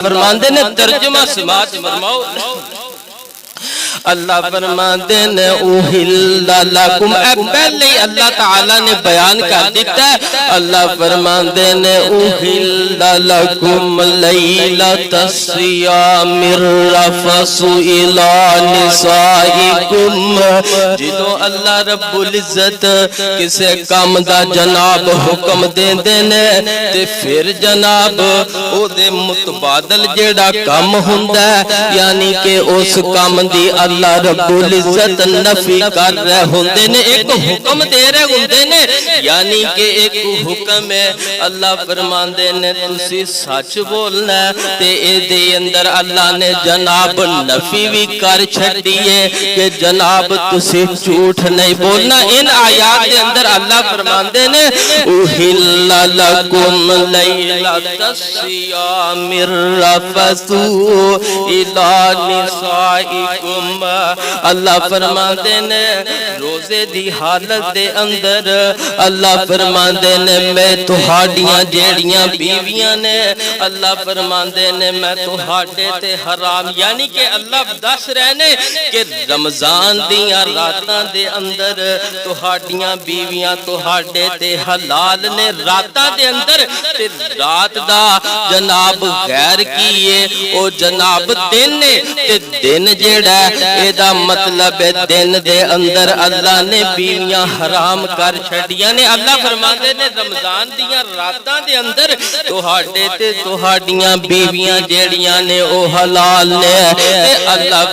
فرماندے نے ترجمہ سماعت فرماؤ اللہ فرماندے نے اوہل لکم پہلے ہی اللہ تعالیٰ نے بیان کر دیتا ہے اللہ فرماندے نے اوہل لکم لیلۃ الصیام الرفث الی نسائکم جدوں اللہ رب العزت کسے کام دا جناب حکم دیندے نے تے پھر جناب او دے متبادل جیڑا کام ہوندا ہے یعنی کہ اس کام دی اللہ رب العزت نفی کر رہے ہوندے نے ایک حکم دے رہے ہوندے نے یعنی کہ ایک حکم ہے اللہ فرماندے نے تسی سچ بولنا ہے تے اے دے اندر اللہ نے جناب نفی بھی کر چھڑی ہے کہ جناب تسی جھوٹ نہیں بولنا ان آیات دے اندر اللہ فرماندے نے اوہل لکم لیلۃ الصیام الرفث الی نسائکم اللہ فرماندے نے روزے دی حالت دے اندر اللہ فرماندے نے میں تہاڈیاں جیڑیاں بیویاں نے اللہ فرماندے نے میں تہاڈے تے حرام یعنی کہ اللہ دس رہے نے کہ رمضان دیاں راتاں دے اندر تہاڈیاں بیویاں تہاڈے تے حلال نے راتاں دے اندر تے رات دا جناب غیر کیے او جناب دن نے تے دن جیڑا اے دا مطلب ہے دن دے اندر اللہ نے بیویاں حرام کر چھڑیاں نے اللہ فرماندے نے رمضان دیاں راتاں دے اندر تہاڈے تے تہاڈیاں بیویاں جیڑیاں نے او حلال نے تے اللہ